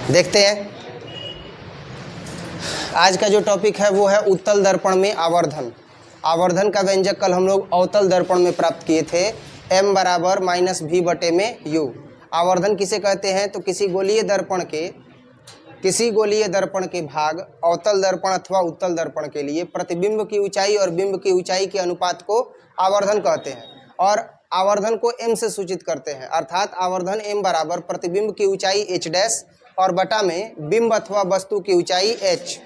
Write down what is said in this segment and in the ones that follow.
देखते हैं आज का जो टॉपिक है वो है उत्तल दर्पण में आवर्धन। आवर्धन का व्यंजक कल हम लोग अवतल दर्पण में प्राप्त किए थे, m बराबर माइनस भी बटे में u। आवर्धन किसे कहते हैं? तो किसी गोलीय दर्पण के भाग अवतल दर्पण अथवा उत्तल दर्पण के लिए प्रतिबिंब की ऊंचाई और बिंब की ऊंचाई के अनुपात को आवर्धन कहते हैं और आवर्धन को m से सूचित करते हैं। अर्थात आवर्धन m बराबर प्रतिबिंब की ऊंचाई h डैश और बटा में बिंब अथवा वस्तु की ऊंचाई h।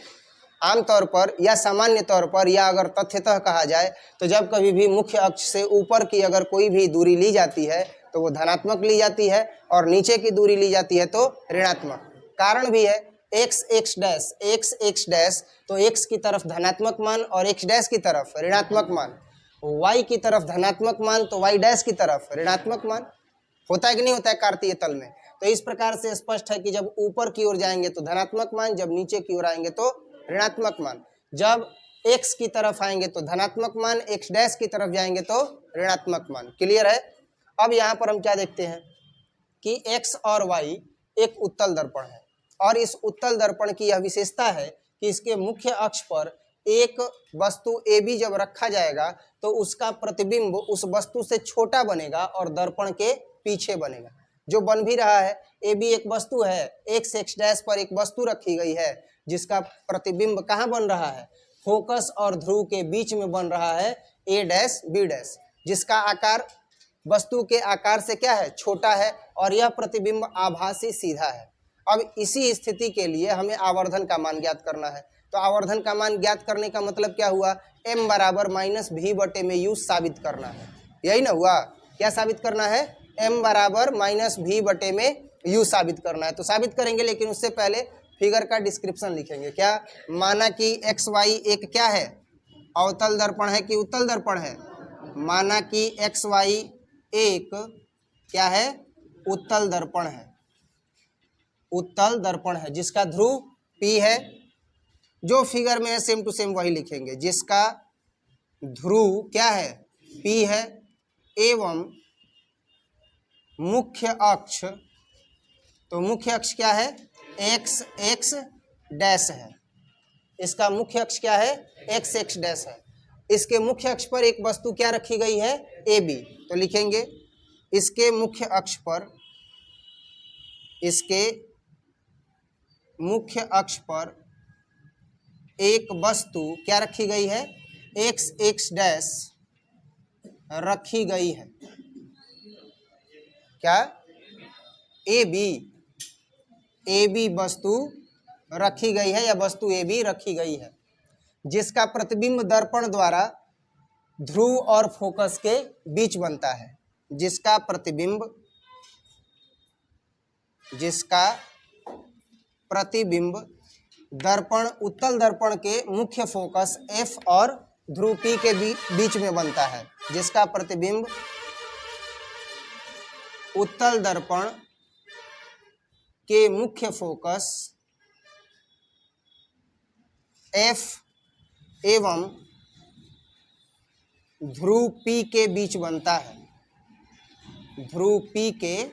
आमतौर पर या सामान्य तौर पर या अगर तथ्यतः कहा जाए तो जब कभी भी मुख्य अक्ष से ऊपर की अगर कोई भी दूरी ली जाती है तो वो धनात्मक ली जाती है और नीचे की दूरी ली जाती है तो ऋणात्मक। कारण भी है x डैश तो x की तरफ धनात्मक मान और x डैश की तरफ ऋणात्मक मान, y की तरफ धनात्मक मान तो y डैश की तरफ ऋणात्मक मान। होता है कि नहीं होता है कार्तीय तल में? तो इस प्रकार से स्पष्ट है कि जब ऊपर की ओर जाएंगे तो धनात्मक मान, जब नीचे की ओर आएंगे तो ऋणात्मक मान। जब x की तरफ आएंगे तो धनात्मक मान, x डैश की तरफ जाएंगे तो ऋणात्मक मान। क्लियर है? अब यहाँ पर हम क्या देखते हैं कि x और y एक उत्तल दर्पण है और इस उत्तल दर्पण की यह विशेषता है कि इसके मुख्य अक्ष पर एक वस्तु AB जब रखा जाएगा तो उसका प्रतिबिंब उस वस्तु से छोटा बनेगा और दर्पण के पीछे बनेगा। जो बन भी रहा है, AB एक वस्तु है, x डैश पर एक वस्तु रखी गई है जिसका प्रतिबिंब कहाँ बन रहा है? फोकस और ध्रुव के बीच में बन रहा है A डैश B डैश, जिसका आकार वस्तु के आकार से क्या है? छोटा है और यह प्रतिबिंब आभासी सीधा है। अब इसी स्थिति के लिए हमें आवर्धन का मान ज्ञात करना है। तो आवर्धन का मान ज्ञात करने का मतलब क्या हुआ? m बराबर माइनस भी बटे में u साबित करना है। यही ना हुआ? क्या साबित करना है? m बराबर माइनस भी बटे में u साबित करना है। तो साबित करेंगे, लेकिन उससे पहले फिगर का डिस्क्रिप्शन लिखेंगे। क्या? माना कि एक्स वाई एक क्या है? अवतल दर्पण है कि उत्तल दर्पण है? माना कि एक्स वाई एक क्या है? उत्तल दर्पण है। उत्तल दर्पण है जिसका ध्रुव P है, जो फिगर में है सेम टू सेम वही लिखेंगे, जिसका ध्रुव क्या है? P है एवं मुख्य अक्ष, तो मुख्य अक्ष क्या है? x डैश है। इसका मुख्य अक्ष क्या है? x डैश है। इसके मुख्य अक्ष पर एक वस्तु क्या रखी गई है? AB। तो लिखेंगे इसके मुख्य अक्ष पर एक वस्तु क्या रखी गई है? x डैश रखी गई है। क्या? AB वस्तु रखी गई है या वस्तु AB रखी गई है, जिसका प्रतिबिंब दर्पण द्वारा ध्रुव और फोकस के बीच बनता है। जिसका प्रतिबिंब दर्पण उत्तल दर्पण के मुख्य फोकस F और ध्रुव P के बीच में बनता है। जिसका प्रतिबिंब उत्तल दर्पण के मुख्य फोकस F एवं ध्रुव P के बीच बनता है। ध्रुव P के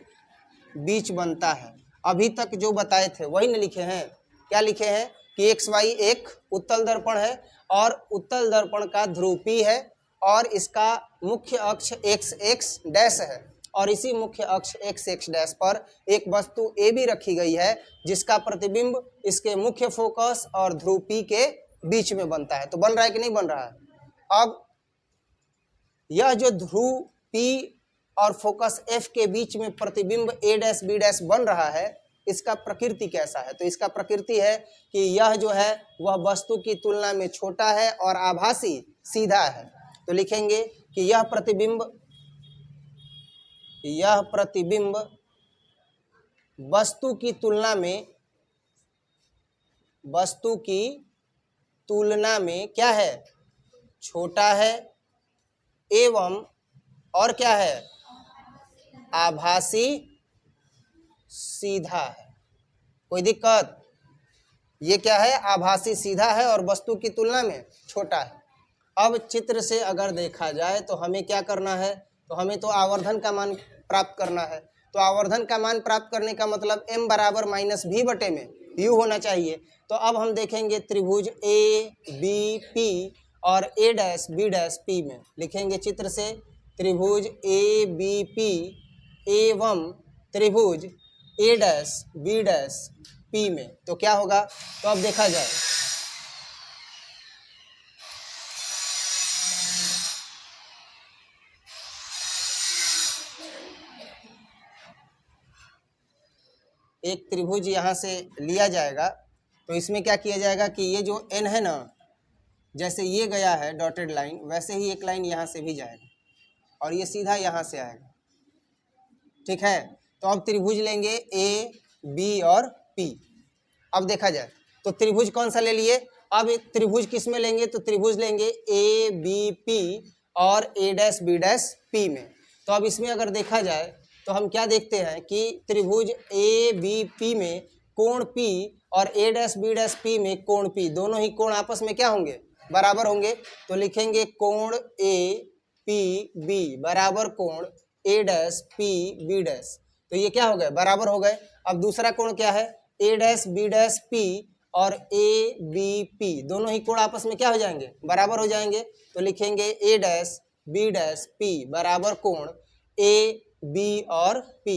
बीच बनता है। अभी तक जो बताए थे वही न लिखे हैं? क्या लिखे हैं कि एक्स वाई एक उत्तल दर्पण है और उत्तल दर्पण का ध्रुव P है और इसका मुख्य अक्ष x डैश है और इसी मुख्य अक्ष x डैश पर एक वस्तु AB रखी गई है जिसका प्रतिबिंब इसके मुख्य फोकस और ध्रुव P के बीच में बनता है। तो बन रहा है कि नहीं बन रहा है? अब यह जो ध्रुव P और फोकस F के बीच में प्रतिबिंब A डैश B डैश बन रहा है, इसका प्रकृति कैसा है? तो इसका प्रकृति है कि यह जो है वह वस्तु की तुलना में छोटा है और आभासी सीधा है। तो लिखेंगे कि यह प्रतिबिंब वस्तु की तुलना में क्या है? छोटा है एवं और क्या है? आभासी सीधा है। कोई दिक्कत? ये क्या है? आभासी सीधा है और वस्तु की तुलना में छोटा है। अब चित्र से अगर देखा जाए तो हमें क्या करना है? तो हमें तो आवर्धन का मान प्राप्त करना है। तो आवर्धन का मान प्राप्त करने का मतलब m बराबर माइनस भी बटे में u होना चाहिए। तो अब हम देखेंगे त्रिभुज ए बी पी और ए डैश बी डैश पी में लिखेंगे चित्र से त्रिभुज ए बी पी एवं त्रिभुज ए डैश बी डैश पी में। तो क्या होगा, तो अब देखा जाए एक त्रिभुज यहाँ से लिया जाएगा। तो इसमें क्या किया जाएगा कि ये जो n है ना, जैसे ये गया है डॉटेड लाइन, वैसे ही एक लाइन यहाँ से भी जाएगा और ये सीधा यहाँ से आएगा। ठीक है, तो अब त्रिभुज लेंगे ए बी और पी। अब देखा जाए तो त्रिभुज कौन सा ले लिए, अब एक त्रिभुज किस में लेंगे, तो त्रिभुज लेंगे ए बी पी और ए डैश बी डैश पी में। तो अब इसमें अगर देखा जाए तो हम क्या देखते हैं कि त्रिभुज ए बी पी में कोण P और ए डैश बी डैश पी में कोण P, दोनों ही कोण आपस में क्या होंगे, बराबर होंगे। तो लिखेंगे कोण ए पी बी बराबर कोण ए डैश पी बी डैश। तो ये क्या हो गए, बराबर हो गए। अब दूसरा कोण क्या है, ए डैश बी डैश पी और ए बी पी, दोनों ही कोण आपस में क्या हो जाएंगे, बराबर हो जाएंगे। तो लिखेंगे ए डैश बी डैश पी बराबर कोण ए बी और पी,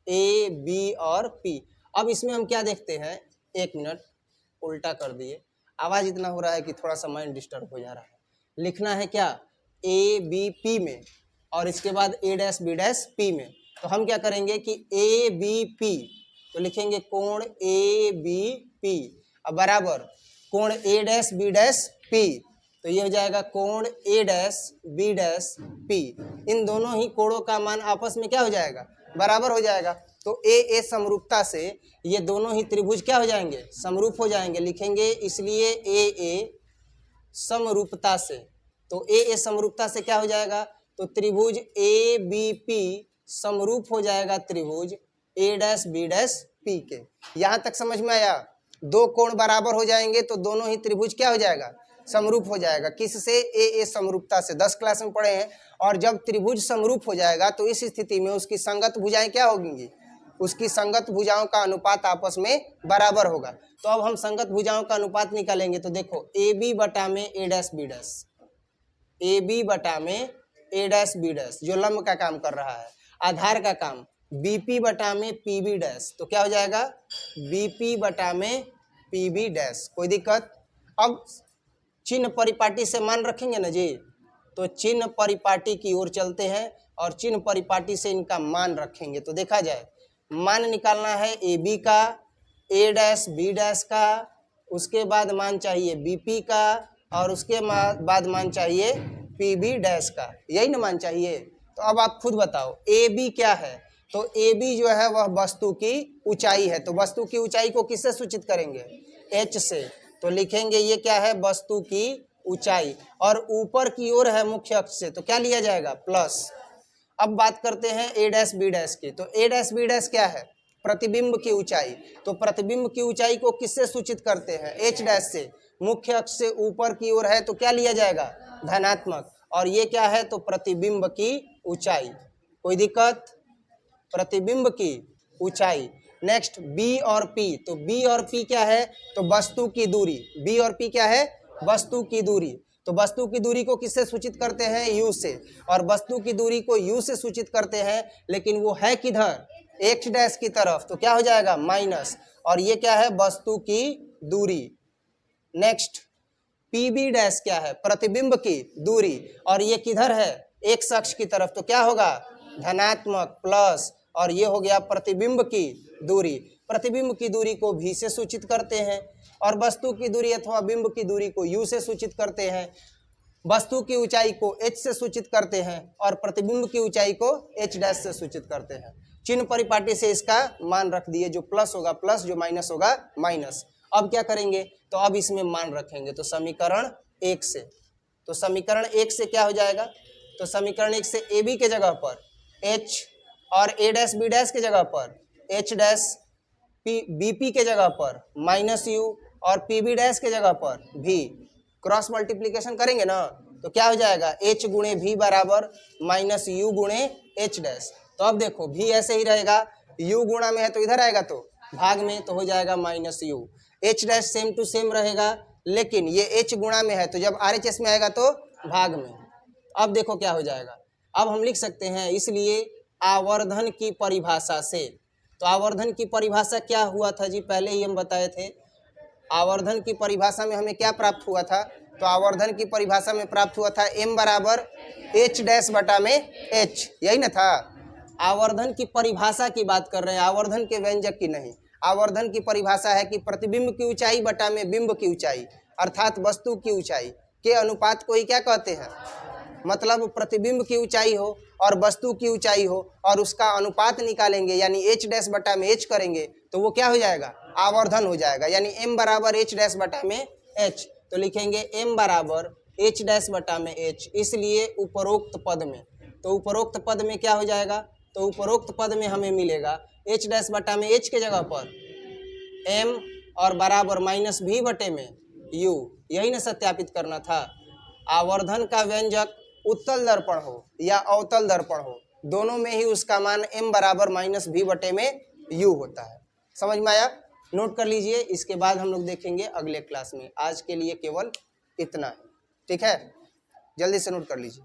ए बी और पी। अब इसमें हम क्या देखते हैं, एक मिनट उल्टा कर दिए, आवाज़ इतना हो रहा है कि थोड़ा सा माइंड डिस्टर्ब हो जा रहा है। लिखना है क्या, ए बी पी में और इसके बाद ए डैश बी डैश पी में। तो हम क्या करेंगे कि ए बी पी, तो लिखेंगे कोण ए बी पी अब बराबर कोण ए डैश बी डैश पी। तो ये हो जाएगा कोण ए डैश बी डैश पी। इन दोनों ही कोणों का मान आपस में क्या हो जाएगा, बराबर हो जाएगा। तो ए समरूपता से ये दोनों ही त्रिभुज क्या हो जाएंगे, समरूप हो जाएंगे। लिखेंगे इसलिए ए समरूपता से, तो ए समरूपता से क्या हो जाएगा, तो त्रिभुज ए बी पी समरूप हो जाएगा त्रिभुज ए डैश बी डैश पी के। यहाँ तक समझ में आया, दो कोण बराबर हो जाएंगे तो दोनों ही त्रिभुज क्या हो जाएगा, समरूप हो जाएगा। किससे, ए समरूपता से, 10 क्लास में पढ़े हैं। और जब त्रिभुज समरूप हो जाएगा तो इस स्थिति में उसकी संगत भुजाएं क्या होंगी, उसकी संगत भुजाओं का अनुपात आपस में बराबर होगा। तो अब हम संगत भुजाओं का अनुपात निकालेंगे। तो देखो ए बी बटा में a dash b dash, a b बटा में ए डैश बी डैश जो लंब का काम कर रहा है, आधार का काम बीपी बटा में पी बी डैश। तो क्या हो जाएगा, बीपी बटा में पी बी डैश। कोई दिक्कत। अब चिन्ह परिपाटी से मान रखेंगे ना जी, तो चिन्ह परिपाटी की ओर चलते हैं और चिन्ह परिपाटी से इनका मान रखेंगे। तो देखा जाए मान निकालना है ए बी का, ए डैश बी डैश का, उसके बाद मान चाहिए बीपी का और उसके बाद मान चाहिए पी बी डैश का, यही ना मान चाहिए। तो अब आप खुद बताओ ए बी क्या है, तो ए बी जो है वह वस्तु की ऊंचाई है। तो वस्तु की ऊंचाई को किससे सूचित करेंगे, एच से। तो लिखेंगे ये क्या है, वस्तु की ऊंचाई, और ऊपर की ओर है मुख्य अक्ष से, तो क्या लिया जाएगा, प्लस। अब बात करते हैं ए डैश बी डैश की। तो ए डैश बी डैश क्या है, प्रतिबिंब की ऊंचाई। तो प्रतिबिंब की ऊंचाई को किससे सूचित करते हैं, एच डैश से। मुख्य अक्ष से ऊपर की ओर है तो क्या लिया जाएगा, धनात्मक। और ये क्या है, तो प्रतिबिंब की ऊंचाई। कोई दिक्कत, प्रतिबिंब की ऊंचाई। नेक्स्ट बी और पी। तो बी और पी क्या है, तो वस्तु की दूरी। बी और पी क्या है, वस्तु की दूरी। तो वस्तु की दूरी को किससे सूचित करते हैं, यू से। और वस्तु की दूरी को यू से सूचित करते हैं, लेकिन वो है किधर, एक्स डैश की तरफ। तो क्या हो जाएगा, माइनस। और ये क्या है, वस्तु की दूरी। नेक्स्ट पी बी डैश क्या है, प्रतिबिंब की दूरी, और ये किधर है, एक्स अक्ष की तरफ। तो क्या होगा, धनात्मक, प्लस। और ये हो गया प्रतिबिंब की दूरी। प्रतिबिंब की दूरी को भी से सूचित करते हैं और वस्तु की दूरी अथवा बिंब की दूरी को यू से सूचित करते हैं। वस्तु की ऊंचाई को एच से सूचित करते हैं और प्रतिबिंब की ऊंचाई को एच डैश से सूचित करते हैं। चिन्ह परिपाटी से इसका मान रख दिए, जो प्लस होगा प्लस, जो माइनस होगा माइनस। अब क्या करेंगे, तो अब इसमें मान रखेंगे। तो समीकरण 1 से, तो समीकरण 1 से क्या हो जाएगा, तो समीकरण 1 से ए बी के जगह पर एच और ए डैश बी डैश के जगह पर H dash, P B P के जगह पर माइनस यू और पी बी डैश के जगह पर भी। क्रॉस मल्टीप्लीकेशन करेंगे ना, तो क्या हो जाएगा, एच गुणे भी बराबर माइनस यू गुणे एच डैश। तो अब देखो भी ऐसे ही रहेगा, u गुणा में है तो इधर आएगा तो भाग में, तो हो जाएगा minus U. h dash same to same रहेगा, लेकिन ये h गुणा में है तो जब RHS में आएगा तो भाग में। अब देखो क्या हो जाएगा, अब हम लिख सकते हैं, इसलिए आवर्धन की परिभाषा से, तो आवर्धन की परिभाषा क्या हुआ था जी, पहले ही हम बताए थे। आवर्धन की परिभाषा में हमें क्या प्राप्त हुआ था, तो आवर्धन की परिभाषा में प्राप्त हुआ था m बराबर h डैश बटा में h, यही ना था। आवर्धन की परिभाषा की बात कर रहे हैं, आवर्धन के व्यंजक की नहीं। आवर्धन की परिभाषा है कि प्रतिबिंब की ऊंचाई बटा में बिंब की ऊंचाई, अर्थात वस्तु की ऊंचाई के अनुपात को ही क्या कहते हैं, मतलब प्रतिबिंब की ऊंचाई हो और वस्तु की ऊंचाई हो और उसका अनुपात निकालेंगे, यानी h डैश बटा में h करेंगे तो वो क्या हो जाएगा, आवर्धन हो जाएगा। यानी m बराबर h डैश बटा में h, तो लिखेंगे m बराबर h डैश बटा में h, इसलिए उपरोक्त पद में, तो उपरोक्त पद में क्या हो जाएगा, तो उपरोक्त पद में हमें मिलेगा h डैश बटा में h के जगह पर m और बराबर माइनस v बटे में u, यही ना सत्यापित करना था। आवर्धन का व्यंजक उत्तल दर्पण हो या अवतल दर्पण हो, दोनों में ही उसका मान m बराबर माइनस v बटे में u होता है। समझ में आया, नोट कर लीजिए, इसके बाद हम लोग देखेंगे अगले क्लास में। आज के लिए केवल इतना है, ठीक है, जल्दी से नोट कर लीजिए।